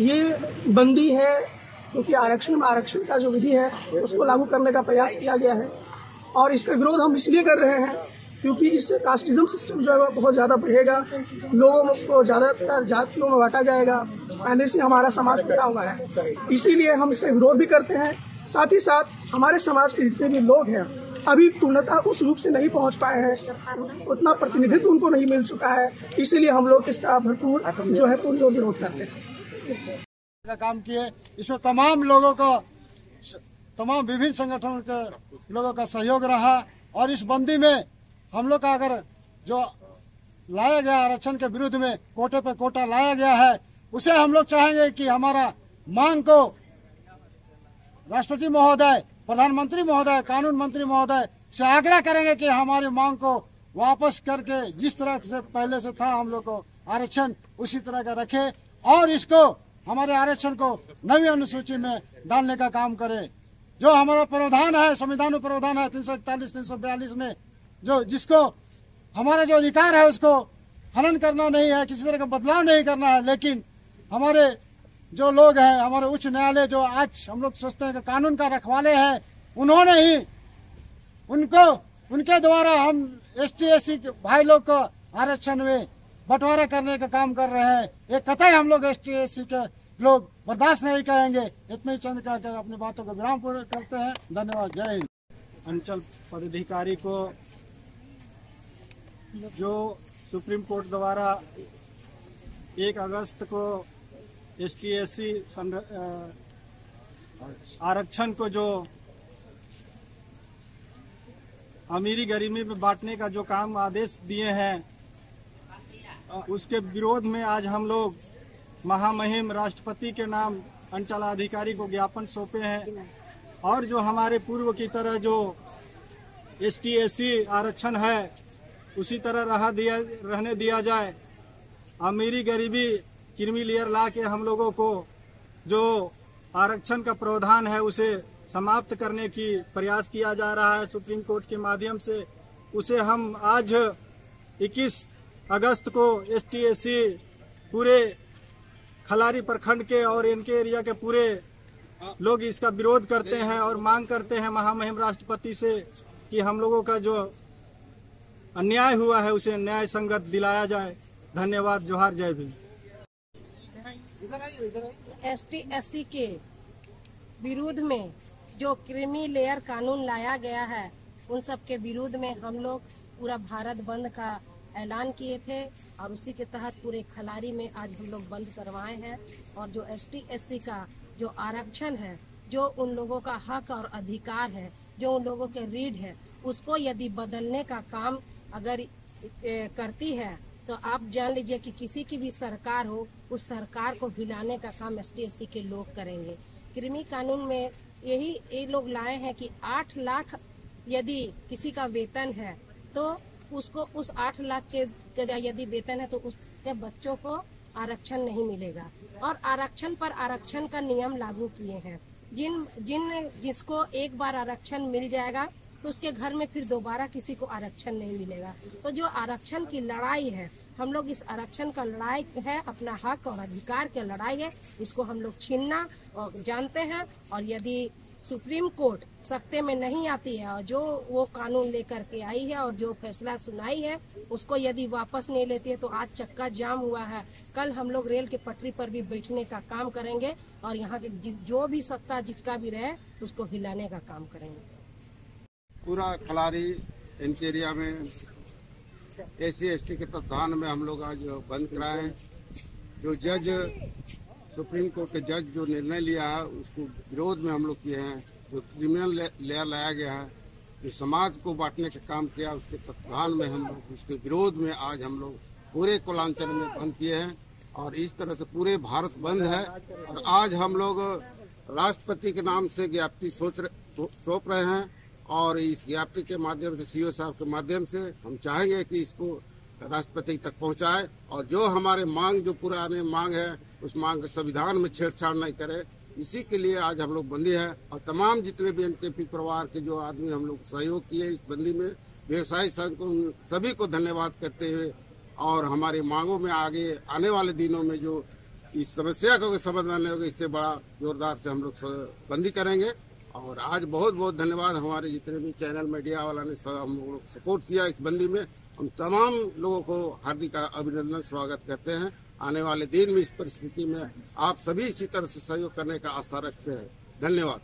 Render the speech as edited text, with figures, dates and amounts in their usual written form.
ये बंदी है क्योंकि आरक्षण का जो विधि है उसको लागू करने का प्रयास किया गया है और इसका विरोध हम इसलिए कर रहे हैं क्योंकि इससे कास्टिज्म सिस्टम जो है वो बहुत ज़्यादा बढ़ेगा, लोगों को ज़्यादातर जातियों में बांटा जाएगा। पहले से हमारा समाज बटा हुआ है, इसीलिए हम इसका विरोध भी करते हैं। साथ ही साथ हमारे समाज के जितने भी लोग हैं अभी पूर्णतः उस रूप से नहीं पहुंच पाए हैं, उतना प्रतिनिधित्व उनको नहीं मिल चुका है, इसीलिए हम लोग इसका भरपूर जो है पूर्ण विरोध करते हैं। काम किए, इसमें तमाम लोगों का, तमाम विभिन्न संगठनों के लोगों का सहयोग रहा और इस बंदी में हम लोग का अगर जो लाया गया आरक्षण के विरुद्ध में कोटे पे कोटा लाया गया है, उसे हम लोग चाहेंगे कि हमारा मांग को राष्ट्रपति महोदय, प्रधानमंत्री महोदय, कानून मंत्री महोदय से आग्रह करेंगे कि हमारी मांग को वापस करके जिस तरह से पहले से था हम लोग को आरक्षण उसी तरह का रखे और इसको हमारे आरक्षण को नवी अनुसूची में डालने का काम करे। जो हमारा प्रावधान है, संविधान में प्रावधान है 341, 342 में, जो जिसको हमारा जो अधिकार है उसको हनन करना नहीं है, किसी तरह का बदलाव नहीं करना है। लेकिन हमारे जो लोग हैं, हमारे उच्च न्यायालय जो आज हम लोग सोचते हैं कि कानून का रखवाले हैं, उन्होंने ही उनके द्वारा हम ST/SC भाई लोग को आरक्षण में बंटवारा करने का काम कर रहे हैं। ये कतई हम लोग ST/SC के लोग बर्दाश्त नहीं करेंगे। इतने चंद कहकर अपनी बातों को विराम पूर्ण करते हैं। धन्यवाद। जय हिंद। अंचल पदाधिकारी को जो सुप्रीम कोर्ट द्वारा 1 अगस्त को ST/SC आरक्षण को जो अमीरी गरीबी में बांटने का जो काम आदेश दिए हैं, उसके विरोध में आज हम लोग महामहिम राष्ट्रपति के नाम अंचलाधिकारी को ज्ञापन सौंपे हैं और जो हमारे पूर्व की तरह जो ST/SC आरक्षण है उसी तरह रहने दिया जाए। अमीरी गरीबी क्रीमी लेयर ला के हम लोगों को जो आरक्षण का प्रावधान है उसे समाप्त करने की प्रयास किया जा रहा है सुप्रीम कोर्ट के माध्यम से। उसे हम आज 21 अगस्त को ST/SC पूरे खलारी प्रखंड के और इनके एरिया के पूरे लोग इसका विरोध करते हैं और मांग करते हैं महामहिम राष्ट्रपति से कि हम लोगों का जो अन्याय हुआ है उसे न्याय संगत दिलाया जाए। धन्यवाद। जोहार। जय भीम। ST/SC के विरोध में जो क्रीमी लेयर कानून लाया गया है, उन सब के विरोध में हम लोग पूरा भारत बंद का ऐलान किए थे और उसी के तहत पूरे खलारी में आज हम लोग बंद करवाए हैं। और जो ST/SC का जो आरक्षण है, जो उन लोगों का हक और अधिकार है, जो उन लोगों के रीढ़ है, उसको यदि बदलने का काम अगर करती है तो आप जान लीजिए कि किसी की भी सरकार हो, उस सरकार को हिलाने का काम ST/SC के लोग करेंगे। क्रीमी कानून में ये लोग लाए हैं कि 8 लाख यदि किसी का वेतन है तो उसको उस 8 लाख के यदि वेतन है तो उसके बच्चों को आरक्षण नहीं मिलेगा। और आरक्षण पर आरक्षण का नियम लागू किए हैं। जिसको एक बार आरक्षण मिल जाएगा तो उसके घर में फिर दोबारा किसी को आरक्षण नहीं मिलेगा। तो जो आरक्षण की लड़ाई है, हम लोग इस आरक्षण का लड़ाई है, अपना हक और अधिकार की लड़ाई है, इसको हम लोग छीनना और जानते हैं। और यदि सुप्रीम कोर्ट सख्ते में नहीं आती है और जो वो कानून लेकर के आई है और जो फैसला सुनाई है उसको यदि वापस नहीं लेती है तो आज चक्का जाम हुआ है। कल हम लोग रेल के पटरी पर भी बैठने का काम करेंगे और यहाँ के जो भी सत्ता जिसका भी रहे उसको हिलाने का काम करेंगे। पूरा खलारी इनके एरिया में SC/ST के तत्वाधान में हम लोग आज बंद कराए हैं। जो जज, सुप्रीम कोर्ट के जज जो निर्णय लिया है उसको विरोध में हम लोग किए हैं। जो क्रिमिनल लेयर लाया गया है, जो समाज को बांटने का काम किया, उसके तत्वाधान में हम लोग उसके विरोध में आज हम लोग पूरे कुलांचल में बंद किए हैं और इस तरह से पूरे भारत बंद है। और आज हम लोग राष्ट्रपति के नाम से ज्ञप्ति सौंप रहे हैं और इस ज्ञप्ति के माध्यम से CO साहब के माध्यम से हम चाहेंगे कि इसको राष्ट्रपति तक पहुंचाए और जो हमारे मांग, जो पुराने मांग है, उस मांग के संविधान में छेड़छाड़ नहीं करे, इसी के लिए आज हम लोग बंदी है। और तमाम जितने भी NKP परिवार के जो आदमी हम लोग सहयोग किए इस बंदी में, व्यवसायी संघ को सभी को धन्यवाद करते हुए और हमारी मांगों में आगे आने वाले दिनों में जो इस समस्या को समाधान होगा, इससे बड़ा जोरदार से हम लोग बंदी करेंगे। और आज बहुत बहुत धन्यवाद हमारे जितने भी चैनल मीडिया वाला ने हम लोग सपोर्ट किया इस बंदी में। हम तमाम लोगों को हार्दिक अभिनंदन स्वागत करते हैं। आने वाले दिन में इस परिस्थिति में आप सभी इसी तरह से सहयोग करने का आशा रखते हैं। धन्यवाद।